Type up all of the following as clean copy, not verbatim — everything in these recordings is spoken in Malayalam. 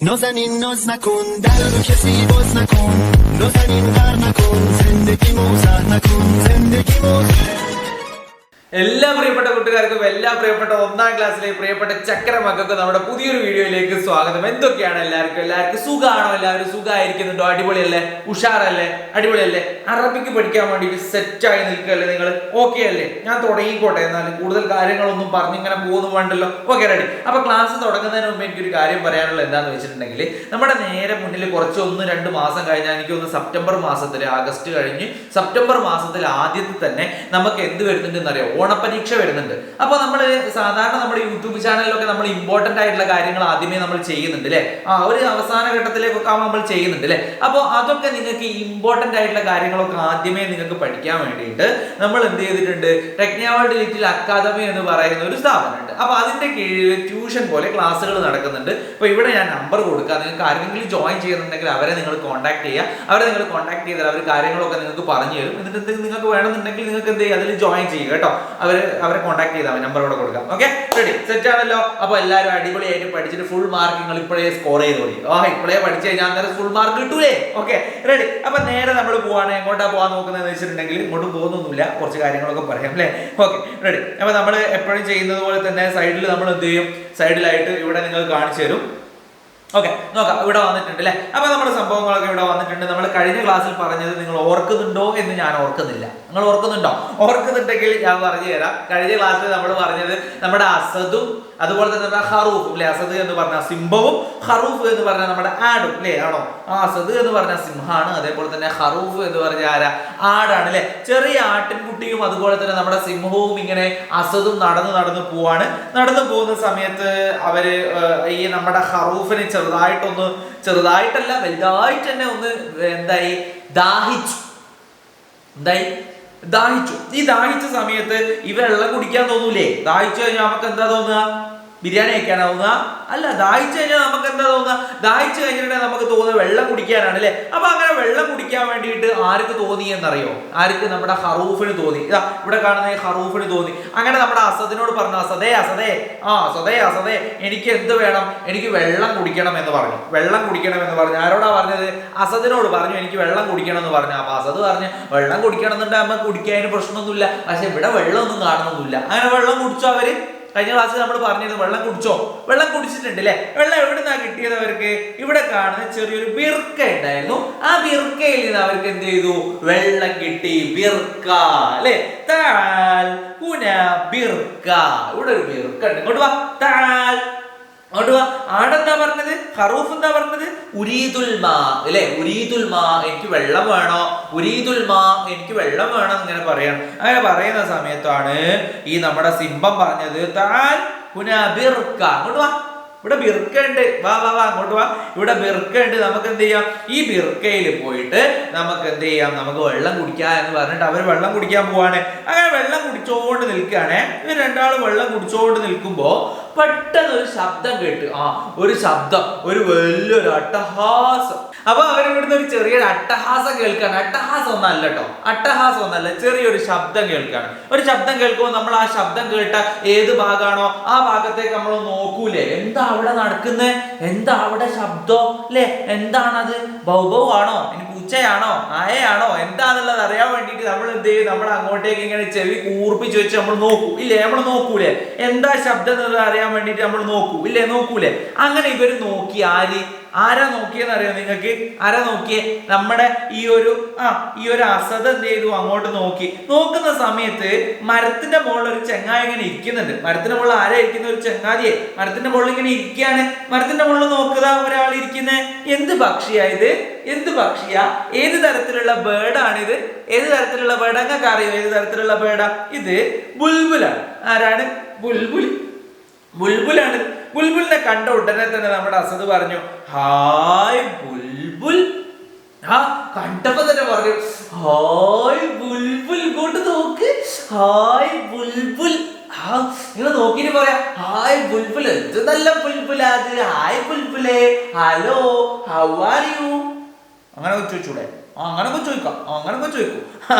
نازنین ناز نکن در رو کسی باز نکن نازنین غر نکن زندگی موزه نکن زندگی موزه എല്ലാ പ്രിയപ്പെട്ട കൂട്ടുകാർക്കും എല്ലാ പ്രിയപ്പെട്ട ഒന്നാം ക്ലാസ്സിലെ പ്രിയപ്പെട്ട ചക്കര മക്കൾക്ക് നമ്മുടെ പുതിയൊരു വീഡിയോയിലേക്ക് സ്വാഗതം. എന്തൊക്കെയാണ് എല്ലാവർക്കും സുഖമാണോ? എല്ലാവരും സുഖമായിരിക്കുന്നുണ്ടോ? അടിപൊളിയല്ലേ? ഉഷാറല്ലേ? അടിപൊളിയല്ലേ? അറബിക്ക് പഠിക്കാൻ വേണ്ടിയിട്ട് സെറ്റായി നിൽക്കല്ലേ നിങ്ങൾ? ഓക്കെ അല്ലേ? ഞാൻ തുടങ്ങിക്കോട്ടെ. എന്നാലും കൂടുതൽ കാര്യങ്ങളൊന്നും പറഞ്ഞിങ്ങനെ പോകുന്നു വേണ്ടല്ലോ. Okay, ready. അപ്പൊ ക്ലാസ് തുടങ്ങുന്നതിന് മുമ്പ് എനിക്കൊരു കാര്യം പറയാനുള്ളത് എന്താണെന്ന് വെച്ചിട്ടുണ്ടെങ്കിൽ, നമ്മുടെ നേരെ മുന്നിൽ കുറച്ച് 1-2 മാസം കഴിഞ്ഞാൽ എനിക്കൊന്ന് സെപ്റ്റംബർ മാസത്തിൽ, ആഗസ്റ്റ് കഴിഞ്ഞ് സെപ്റ്റംബർ മാസത്തിൽ ആദ്യത്തിൽ തന്നെ നമുക്ക് എന്ത് വരുന്നുണ്ടെന്ന് അറിയാം? ഓണപരീക്ഷ വരുന്നുണ്ട്. അപ്പൊ നമ്മൾ സാധാരണ നമ്മുടെ യൂട്യൂബ് ചാനലിലൊക്കെ നമ്മൾ ഇമ്പോർട്ടന്റ് ആയിട്ടുള്ള കാര്യങ്ങൾ ആദ്യമേ നമ്മൾ ചെയ്യുന്നുണ്ട് അല്ലെ? ഒരു അവസാന ഘട്ടത്തിലേക്കൊക്കെ നമ്മൾ ചെയ്യുന്നുണ്ട് അല്ലെ? അപ്പോൾ അതൊക്കെ നിങ്ങൾക്ക് ഇമ്പോർട്ടന്റ് ആയിട്ടുള്ള കാര്യങ്ങളൊക്കെ ആദ്യമേ നിങ്ങൾക്ക് പഠിക്കാൻ വേണ്ടിയിട്ട് നമ്മൾ എന്ത് ചെയ്തിട്ടുണ്ട്? ടെക്നോവേൾഡ് ലിറ്റിൽ അക്കാദമി എന്ന് പറയുന്ന ഒരു സ്ഥാപനമുണ്ട്. അപ്പൊ അതിന്റെ കീഴിൽ ട്യൂഷൻ പോലെ ക്ലാസ്സുകൾ നടക്കുന്നുണ്ട്. അപ്പൊ ഇവിടെ ഞാൻ നമ്പർ കൊടുക്കുക. നിങ്ങൾക്ക് ആരെങ്കിലും ജോയിൻ ചെയ്യുന്നുണ്ടെങ്കിൽ അവരെ നിങ്ങൾ കോൺടാക്ട് ചെയ്യുക. അവരെ നിങ്ങൾ കോൺടാക്ട് ചെയ്താൽ അവർ കാര്യങ്ങളൊക്കെ നിങ്ങൾക്ക് പറഞ്ഞു തരും. എന്നിട്ട് നിങ്ങൾക്ക് വേണമെന്നുണ്ടെങ്കിൽ നിങ്ങൾക്ക് എന്ത് ചെയ്യുക? അതിൽ ജോയിൻ ചെയ്യുക കേട്ടോ. അവരെ കോൺടാക്ട് ചെയ്താൽ നമ്പർ ഇവിടെ കൊടുക്കാം. ഓക്കെ, റെഡി, സെറ്റ് ആണല്ലോ? അപ്പൊ എല്ലാവരും അടിപൊളിയായിട്ട് പഠിച്ചിട്ട് ഫുൾ മാർക്ക് നിങ്ങൾ ഇപ്പോഴേ സ്കോർ ചെയ്തോളി. ഇപ്പോഴേ പഠിച്ചു കഴിഞ്ഞാൽ അന്നേരം ഫുൾ മാർക്ക് കിട്ടൂലേ? Okay, ready. അപ്പൊ നേരെ നമ്മൾ പോവാണ്. എങ്ങോട്ടാ പോകാൻ നോക്കുന്നതെന്ന് വെച്ചിട്ടുണ്ടെങ്കിൽ ഇങ്ങോട്ടും പോകുന്നൊന്നുമില്ല, കുറച്ച് കാര്യങ്ങളൊക്കെ പറയാം അല്ലേ? Okay, ready. അപ്പൊ നമ്മൾ എപ്പോഴും ചെയ്യുന്നത് പോലെ തന്നെ സൈഡിൽ നമ്മൾ എന്ത് ചെയ്യും? സൈഡിലായിട്ട് ഇവിടെ നിങ്ങൾ കാണിച്ചു തരും. ഓക്കെ, നോക്കാം. ഇവിടെ വന്നിട്ടുണ്ട് അല്ലെ? അപ്പൊ നമ്മുടെ സംഭവങ്ങളൊക്കെ ഇവിടെ വന്നിട്ടുണ്ട്. നമ്മൾ കഴിഞ്ഞ ക്ലാസ്സിൽ പറഞ്ഞത് നിങ്ങൾ ഓർക്കുന്നുണ്ടോ എന്ന് ഞാൻ ഓർക്കുന്നില്ല. നിങ്ങൾ ഓർക്കുന്നുണ്ടോ? ഓർക്കുന്നുണ്ടെങ്കിൽ ഞാൻ പറഞ്ഞു തരാം. കഴിഞ്ഞ ക്ലാസ്സിൽ നമ്മൾ പറഞ്ഞത് നമ്മുടെ അസദും അതുപോലെ തന്നെ നമ്മുടെ ഹറൂഫും അല്ലെ? അസദ് എന്ന് പറഞ്ഞ സിംഹവും ഹറൂഫ് എന്ന് പറഞ്ഞാൽ നമ്മുടെ ആടും അല്ലേ? ആണോ? അസദ് എന്ന് പറഞ്ഞ സിംഹാണ്. അതേപോലെ തന്നെ ഹറൂഫ് എന്ന് പറഞ്ഞ ആടാണ് അല്ലെ? ചെറിയ ആട്ടിൻകുട്ടിയും അതുപോലെ തന്നെ നമ്മുടെ സിംഹവും ഇങ്ങനെ അസദും നടന്നു പോവാണ്. നടന്നു പോകുന്ന സമയത്ത് അവര് ഈ നമ്മുടെ ഹറൂഫിനെ ചെറുതായിട്ടല്ല വലുതായിട്ട് തന്നെ ഒന്ന് ദാഹിച്ചു. ഈ ദാഹിച്ച സമയത്ത് ഈ വെള്ളം കുടിക്കാൻ തോന്നൂലേ? ദാഹിച്ചു കഴിഞ്ഞാൽ നമുക്ക് എന്താ തോന്നുക? ബിരിയാണി കഴിക്കാനാ തോന്നുക? അല്ല, ദാഹിച്ചു കഴിഞ്ഞാൽ നമുക്ക് എന്താ തോന്നുക? ദാഹിച്ചു കഴിഞ്ഞിട്ടുണ്ടെങ്കിൽ നമുക്ക് തോന്നുക വെള്ളം കുടിക്കാനാണ് അല്ലെ? അപ്പൊ അങ്ങനെ വെള്ളം കുടിക്കാൻ വേണ്ടിയിട്ട് ആർക്ക് തോന്നി എന്നറിയോ? ആർക്ക്? നമ്മുടെ ഹറൂഫിന് തോന്നി. ഇവിടെ കാണുന്ന ഹറൂഫിന് തോന്നി. അങ്ങനെ നമ്മുടെ അസദിനോട് പറഞ്ഞു, അസദേ എനിക്ക് എന്ത് വേണം? എനിക്ക് വെള്ളം കുടിക്കണം എന്ന് പറഞ്ഞു. വെള്ളം കുടിക്കണം എന്ന് പറഞ്ഞു. ആരോടാ പറഞ്ഞത്? അസദിനോട് പറഞ്ഞു, എനിക്ക് വെള്ളം കുടിക്കണം എന്ന് പറഞ്ഞു. അപ്പൊ അസദ് പറഞ്ഞു, വെള്ളം കുടിക്കണം എന്നുണ്ടെങ്കിൽ നമുക്ക് കുടിക്കാൻ പ്രശ്നമൊന്നുമില്ല, പക്ഷെ ഇവിടെ വെള്ളമൊന്നും കാണുന്നൊന്നുമില്ല. അങ്ങനെ വെള്ളം കുടിച്ചോ അവര്? കഴിഞ്ഞ ക്ലാസ്സിൽ നമ്മൾ പറഞ്ഞിരുന്നു വെള്ളം കുടിച്ചോ? വെള്ളം കുടിച്ചിട്ടുണ്ട് അല്ലെ? വെള്ളം എവിടുന്നാ കിട്ടിയത് അവർക്ക്? ഇവിടെ കാണുന്ന ചെറിയൊരു ബിർക്ക ഉണ്ടായിരുന്നു. ആ ബിർക്കയിൽ നിന്ന് അവർക്ക് എന്ത് ചെയ്തു? വെള്ളം കിട്ടി. ബിർക്ക അല്ലെ? ബിർക്ക. ഇവിടെ ഒരു ബിർക്ക ഉണ്ട്. ഇങ്ങോട്ട് വാ. ആടെന്താ പറഞ്ഞത്? ഹറൂഫ് എന്താ പറഞ്ഞത്? ഉരീദുൽ മാ അല്ലെ? ഉരീദുൽ മാ, എനിക്ക് വെള്ളം വേണോ? ഉരീദുൽ മാ, എനിക്ക് വെള്ളം വേണം ഇങ്ങനെ പറയണം. അങ്ങനെ പറയുന്ന സമയത്താണ് ഈ നമ്മുടെ സിംഹം പറഞ്ഞത് താൻ ബിർക്ക. അങ്ങോട്ട് വാ, ഇവിടെ ബിർക്ക ഉണ്ട്. വാ അങ്ങോട്ട് വാ. ഇവിടെ ബിർക്ക ഉണ്ട്. നമുക്ക് എന്ത് ചെയ്യാം? ഈ ബിർക്കയിൽ പോയിട്ട് നമുക്ക് എന്ത് ചെയ്യാം? നമുക്ക് വെള്ളം കുടിക്കാം എന്ന് പറഞ്ഞിട്ട് അവർ വെള്ളം കുടിക്കാൻ പോവാണ്. അങ്ങനെ വെള്ളം കുടിച്ചോണ്ട് നിൽക്കുകയാണ്. ഇവർ രണ്ടാളും വെള്ളം കുടിച്ചോണ്ട് നിൽക്കുമ്പോ പെട്ടെന്ന് ഒരു ശബ്ദം കേട്ട്. ഒരു ശബ്ദം, ഒരു വലിയൊരു അട്ടഹാസം. അപ്പൊ അവരിവിടുന്ന് ഒരു ചെറിയൊരു അട്ടഹാസം കേൾക്കാണ്. അട്ടഹാസം ഒന്നല്ല കേട്ടോ, അട്ടഹാസം ഒന്നല്ല, ചെറിയൊരു ശബ്ദം കേൾക്കാണ്. ഒരു ശബ്ദം കേൾക്കുമ്പോൾ നമ്മൾ ആ ശബ്ദം കേട്ട ഏത് ഭാഗമാണോ ആ ഭാഗത്തേക്ക് നമ്മൾ നോക്കൂലേ? എന്താ അവിടെ നടക്കുന്നത്? എന്താ അവിടെ ശബ്ദം അല്ലെ? എന്താണത്? ബൗബൗ ആണോ? ഇനി പൂച്ചയാണോ? ആയയാണോ? എന്താന്നുള്ളത് അറിയാൻ വേണ്ടിയിട്ട് നമ്മൾ എന്ത് ചെയ്യും? നമ്മൾ അങ്ങോട്ടേക്ക് ഇങ്ങനെ ചെവി കൂർപ്പിച്ച് വെച്ച് നമ്മൾ നോക്കൂ ഇല്ലേ? നമ്മൾ നോക്കൂലേ? എന്താ ശബ്ദം എന്നുള്ളത് അറിയാൻ വേണ്ടിയിട്ട് നമ്മൾ നോക്കൂ ഇല്ലേ? നോക്കൂലേ? അങ്ങനെ ഇവര് നോക്കി. ആരാ നോക്കിയെന്ന് അറിയാം നിങ്ങൾക്ക്? ആരാ നോക്കിയേ? നമ്മുടെ ഈ ഒരു അസദ് എന്ത് ചെയ്തു? അങ്ങോട്ട് നോക്കി. നോക്കുന്ന സമയത്ത് മരത്തിന്റെ മുകളിൽ ഒരു ചെങ്ങായി ഇങ്ങനെ ഇരിക്കുന്നുണ്ട്. മരത്തിന്റെ മുകളിൽ ആരാ ഇരിക്കുന്ന? ഒരു ചെങ്ങാതിയെ മരത്തിന്റെ മുകളിൽ ഇങ്ങനെ ഇരിക്കുകയാണ്. മരത്തിന്റെ മുകളിൽ നോക്കുക ഒരാൾ ഇരിക്കുന്നത്. എന്ത് പക്ഷിയായത്? എന്ത് പക്ഷിയാ? ഏത് തരത്തിലുള്ള ബേർഡാണിത്? ഏത് തരത്തിലുള്ള ബേർഡ്? അങ്ങക്ക് അറിയോ ഏത് തരത്തിലുള്ള ബേർഡാ ഇത്? ബുൽബുലാണ്. ആരാണ്? ബുൽബുലാണ്. ബുൽബുലിനെ കണ്ട ഉടനെ തന്നെ നമ്മുടെ അസദ് പറഞ്ഞു, ഹായ് ബുൽബുൽ. കണ്ടപ്പോ തന്നെ പറഞ്ഞു, ഹായ് ബുൽബുൽ, ഇങ്ങോട്ട് നോക്ക്. ഹായ് ബുൽബുൽ. നിങ്ങൾ നോക്കിട്ട് പറയാ, ഹായ് ബുൽബുൽ, എന്ത് നല്ല ബുൽബുലാ അത്. ഹായ് ബുൽബുലേ, ഹലോ, ഹൗ ആർ യു? അങ്ങനെ ചോദിച്ചൂടെ? അങ്ങനൊക്കെ ചോദിക്കും.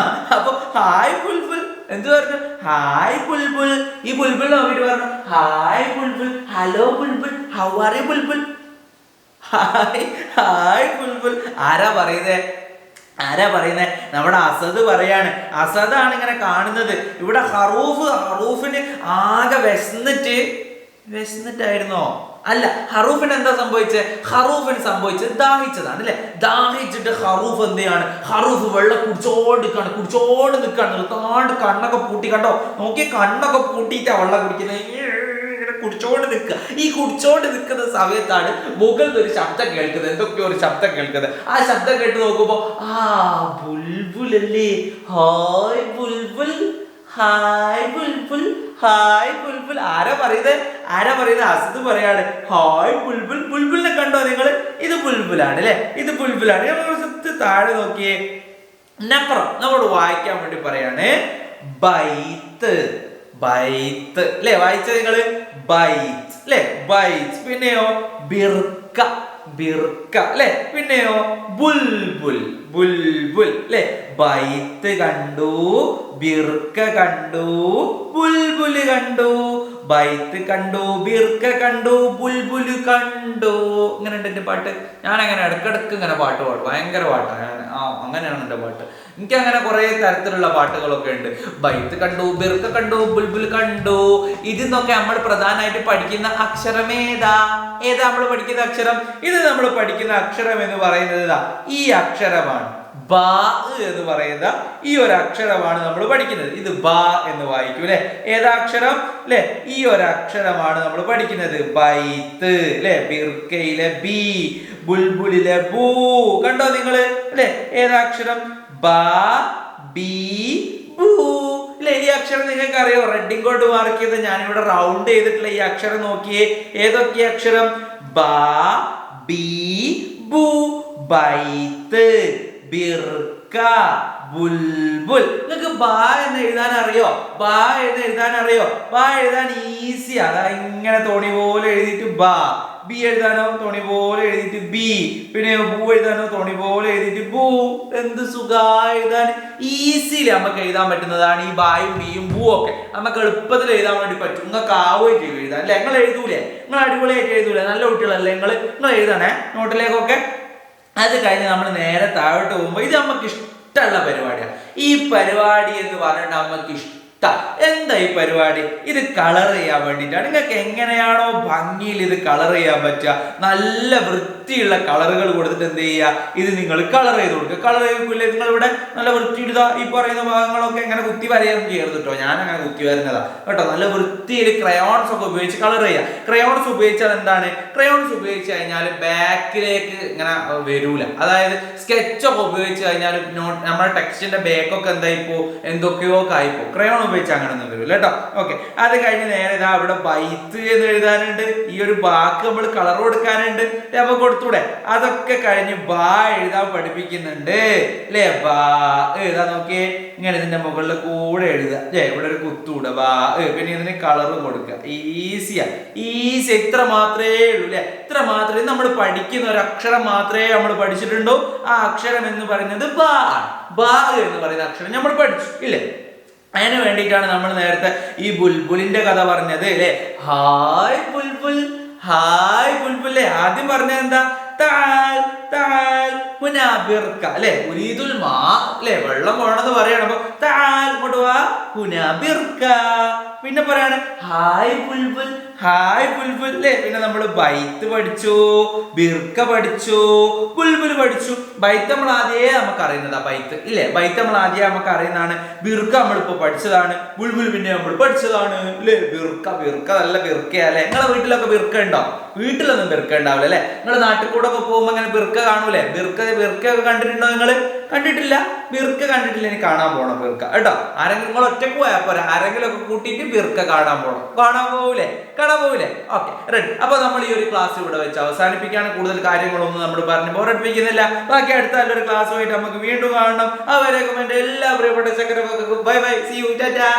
അപ്പൊ ഹായ് ബുൽബുൽ എന്ത് പറഞ്ഞു? ഹായ് ബുൽബുൽ. ഈ ബുൽബുൽ നോക്കിട്ട് പറഞ്ഞു, hi Bulbul, hello Bulbul, how are you Bulbul? Hi hi Bulbul. ആരാ പറയുന്നേ? നമ്മുടെ അസദ് പറയാണ്. അസദാണ് ഇങ്ങനെ കാണുന്നത്. ഇവിടെ ഹറൂഫിന് ആകെ വിശന്നിട്ടായിരുന്നോ? അല്ല, ഹറൂഫിന് എന്താ സംഭവിച്ചത്? ഹറൂഫിന് സംഭവിച്ചത് ദാഹിച്ചതാണ് അല്ലെ. ദാഹിച്ചിട്ട് ഹറൂഫ് എന്ത് ചെയ്യാണ്? ഹറൂഫ് വെള്ളം കുടിച്ചോണ്ട് നിൽക്കാണ്. നിർത്താണ്ട് കണ്ണൊക്കെ പൂട്ടി, കണ്ടോ നോക്കി, കണ്ണൊക്കെ പൂട്ടിയിട്ടാ വെള്ളം കുടിക്കുന്നത്. കുടിച്ചോണ്ട് നിൽക്കുന്ന സമയത്താണ് മുകളിൽ ഒരു ശബ്ദം കേൾക്കുന്നത്. എന്തൊക്കെയോ ഒരു ശബ്ദം കേൾക്കുന്നത്. ആ ശബ്ദം കേട്ട് നോക്കുമ്പോ ബുൽബുൽ അല്ലേ. Hi Bulbul, hi Bulbul, hi Bulbul. ആരാ പറയുന്നത്? അസദ് പറയാണ് ഹായ് ബുൽബുൽ. ബുൽബുലിനെ കണ്ടോ നിങ്ങൾ? ഇത് ബുൽബുലാണ് അല്ലെ. നമ്മൾ താഴെ നോക്കിയേ. നഖറ നമ്മോട് വായിക്കാൻ വേണ്ടി പറയാണ് ബൈത്ത് അല്ലെ. വായിച്ച നിങ്ങള് ബൈത്ത് അല്ലെ. ബൈത്ത്. പിന്നെയോ ബിർക്ക അല്ലെ. പിന്നെയോ ബുൽബുൽ അല്ലെ. ബൈത്ത് കണ്ടു, ബിർക്ക കണ്ടു, ബുൽബുൽ കണ്ടു. ബൈത്ത് കണ്ടു, ബിർക്ക കണ്ടു, ബുൽബുൽ കണ്ടു. ഇങ്ങനെ ഉണ്ട് എന്റെ പാട്ട്. ഞാൻ അങ്ങനെ ഇടക്കിടക്ക് ഇങ്ങനെ പാട്ട് പാടും. ഭയങ്കര പാട്ടാണ്. അങ്ങനെയാണ് എന്റെ പാട്ട്. എനിക്ക് അങ്ങനെ കുറെ തരത്തിലുള്ള പാട്ടുകളൊക്കെ ഉണ്ട്. ബൈത്ത് കണ്ടു, ബിർക്ക കണ്ടു, ബുൽബുൽ കണ്ടു. ഇതിന്നൊക്കെ നമ്മൾ പ്രധാനമായിട്ട് പഠിക്കുന്ന അക്ഷരം ഏതാ നമ്മൾ പഠിക്കുന്ന അക്ഷരം? ഇത് നമ്മൾ പഠിക്കുന്ന അക്ഷരം എന്ന് പറയുന്നത് ഈ അക്ഷരമാണ്. ബാ എന്ന് പറയുന്ന ഈ ഒരു അക്ഷരമാണ് നമ്മൾ പഠിക്കുന്നത്. ഇത് ബാ എന്ന് വായിക്കും അല്ലെ. ഏതാ അക്ഷരം അല്ലെ? ഈ ഒരു അക്ഷരമാണ് നമ്മൾ പഠിക്കുന്നത്. ബൈത്ത് അല്ലെ. ബിർക്കയിലെ ബി, ബുൽബുലിലെ ബൂ. കണ്ടോ നിങ്ങള് അല്ലെ? ഏതാ അക്ഷരം? ബാ, ബി, ബൂ അല്ലെ. ഈ അക്ഷരം നിങ്ങൾക്ക് അറിയോ? റെഡിങ് കൊണ്ട് മാർക്ക് ചെയ്ത് ഞാനിവിടെ റൗണ്ട് ചെയ്തിട്ടുള്ള ഈ അക്ഷരം നോക്കിയേ. ഏതൊക്കെ അക്ഷരം? ബാ, ബി, ബൂ. ബൈത്ത്, ബിർക്ക, ബുൽബുൽ. നിങ്ങൾക്ക് ബാ എന്ന് എഴുതാൻ അറിയോ? ബാ എഴുതാൻ ഈസി. അതാ ഇങ്ങനെ തോണി പോലെ എഴുതിയിട്ട് ബാ. ബി എഴുതാനോ തോണി പോലെ എഴുതിയിട്ട് ബി. പിന്നെ ബൂ എഴുതാനോ തോണി പോലെ എഴുതിയിട്ട് ബൂ. എന്ത് സുഖാ എഴുതാൻ. ഈസിയിൽ നമുക്ക് എഴുതാൻ പറ്റുന്നതാണ് ഈ ബായും ബിയും ബൂ ഒക്കെ. നമുക്ക് എളുപ്പത്തിൽ എഴുതാൻ വേണ്ടി പറ്റും. നിങ്ങൾക്ക് ആവുകയും ചെയ്യും എഴുതാൻ അല്ലെ. നിങ്ങൾ എഴുതൂലേ? നിങ്ങൾ അടിപൊളിയായിട്ട് എഴുതൂലേ? നല്ല കുട്ടികളല്ലേ നിങ്ങൾ എഴുതണേ നോട്ടിലേക്കൊക്കെ. അത് കഴിഞ്ഞ് നമ്മൾ നേരെ താഴോട്ട് പോകുമ്പോൾ ഇത് നമുക്ക് ഇഷ്ടമുള്ള പരിപാടിയാണ്. ഈ പരിപാടി എന്ന് പറഞ്ഞിട്ട് നമുക്ക് എന്താ ഈ പരിപാടി? ഇത് കളർ ചെയ്യാൻ വേണ്ടിയിട്ടാണ്. നിങ്ങൾക്ക് എങ്ങനെയാണോ ഭംഗിയിൽ ഇത് കളർ ചെയ്യാൻ പറ്റുക, നല്ല വൃത്തിയുള്ള കളറുകൾ കൊടുത്തിട്ട് എന്ത് ചെയ്യുക, ഇത് നിങ്ങൾ കളർ ചെയ്ത് കൊടുക്കുക. കളർ ചെയ്യില്ലേ നിങ്ങളിവിടെ നല്ല വൃത്തിയിടുക. ഈ പറയുന്ന ഭാഗങ്ങളൊക്കെ എങ്ങനെ കുത്തി വരയാൻ ചെയ്യരുത് കേട്ടോ. ഞാൻ അങ്ങനെ കുത്തി വരുന്നതാ കേട്ടോ. നല്ല വൃത്തിയിൽ ക്രയോൺസ് ഒക്കെ ഉപയോഗിച്ച് കളർ ചെയ്യുക. ക്രയോൺസ് ഉപയോഗിച്ചാൽ എന്താണ്? ക്രയോൺസ് ഉപയോഗിച്ച് കഴിഞ്ഞാൽ ബാക്കിലേക്ക് ഇങ്ങനെ വരൂല. അതായത് സ്കെച്ചൊക്കെ ഉപയോഗിച്ച് കഴിഞ്ഞാൽ നമ്മുടെ ടെക്സ്റ്റിന്റെ ബാക്കൊക്കെ എന്തായിപ്പോ എന്തൊക്കെയോ ആയിപ്പോ. ക്രയോൺ ഉപയോഗിച്ച് അങ്ങനെ ഒന്നും വരില്ല കേട്ടോ. ഓക്കെ, അത് കഴിഞ്ഞ് നേരെ ഇതാ ഇവിടെ ബൈത്ത് എന്ന് എഴുതാനുണ്ട്. ഈ ഒരു ബാക്ക് നമ്മൾ കളർ കൊടുക്കാനുണ്ട്. നമുക്ക് കൊടുത്തൂടെ? അതൊക്കെ കഴിഞ്ഞ് ബാ എഴുതാൻ പഠിപ്പിക്കുന്നുണ്ട് അല്ലേ. ബാ എഴുതാൻ നോക്കിയേ. ഇങ്ങനെ ഇതിന്റെ മുകളിൽ കൂടെ എഴുതുക അല്ലേ. ഇവിടെ ഒരു കുത്തൂടെ ബാ. പിന്നെ ഇതിന് കളർ കൊടുക്കുക. ഈസിയാ. ഇത്ര മാത്രമേ ഉള്ളൂ അല്ലെ. ഇത്ര മാത്രമേ നമ്മൾ പഠിക്കുന്ന ഒരു അക്ഷരം മാത്രമേ നമ്മൾ പഠിച്ചിട്ടുണ്ടോ. ആ അക്ഷരം എന്ന് പറയുന്നത് ബാ. ബാ എന്ന് പറയുന്ന അക്ഷരം നമ്മൾ പഠിച്ചു ഇല്ലേ. അതിന് വേണ്ടിയിട്ടാണ് നമ്മൾ നേരത്തെ ഈ ബുൽബുലിന്റെ കഥ പറഞ്ഞത് അല്ലെ. Hi Bulbul, hi Bulbul. ആദ്യം പറഞ്ഞത് എന്താ? താൽ താൽ ഹുനാബിർക്ക അല്ലെ. ഉരീദുൽ മാ അല്ലെ. വെള്ളം വേണമെന്ന് പറയണം. അപ്പൊ താൽ കൊണ്ട് വാ ഹുനാബിർക്ക. പിന്നെ പറയാണ് ഹായ് ബുൽബുൽ, ഹായ് ബുൽബുൽ അല്ലെ. പിന്നെ നമ്മൾ ബൈത്ത് പഠിച്ചു, ബിർക്ക പഠിച്ചു, ബുൽബുൽ പഠിച്ചു. ബൈത്ത് നമ്മൾ ആദ്യമേ നമുക്ക് അറിയുന്നതാ ബൈത്ത് ഇല്ലേ. ബൈത്ത് നമ്മൾ ആദ്യം നമുക്ക് അറിയുന്നതാണ്. ബിർക്ക നമ്മളിപ്പോ പഠിച്ചതാണ്. ബുൽബുൽ പിന്നെ നമ്മൾ പഠിച്ചതാണ് അല്ലേ. ബിർക്ക നല്ല ബിർക്കയാ അല്ലെ. നിങ്ങളെ വീട്ടിലൊക്കെ ബിർക്ക ഉണ്ടോ? വീട്ടിലൊന്നും ബിർക്ക ഉണ്ടാവില്ല അല്ലെ. നിങ്ങൾ നാട്ടിൽ കൂടെ ഒക്കെ പോകുമ്പോ അങ്ങനെ ബിർക്ക കാണൂലേ. ബിർക്ക ഒക്കെ കണ്ടിട്ടുണ്ടോ നിങ്ങൾ? കണ്ടിട്ടില്ല. ബിർക്ക കണ്ടിട്ടില്ല. ഇനി കാണാൻ പോണം ബിർക്ക കേട്ടോ. ആരെങ്കിലും നിങ്ങൾ ഒറ്റക്ക് പോയാൽ പോരാ. ആരെങ്കിലും ഒക്കെ കൂട്ടിയിട്ട് ബിർക്ക കാണാൻ പോകണം. കാണാൻ പോകൂലേ? Okay, ready. അപ്പൊ നമ്മൾ ഈ ഒരു ക്ലാസ് ഇവിടെ വെച്ച് അവസാനിപ്പിക്കുകയാണ്. കൂടുതൽ കാര്യങ്ങളൊന്നും നമ്മൾ പറഞ്ഞ് ബോറടിപ്പിക്കുന്നില്ല. ബാക്കി അടുത്ത നല്ലൊരു ക്ലാസ്സുമായിട്ട് നമുക്ക് വീണ്ടും കാണണം. അവരെ എല്ലാ പ്രിയപ്പെട്ട ചക്കര bye bye, see you, Tata.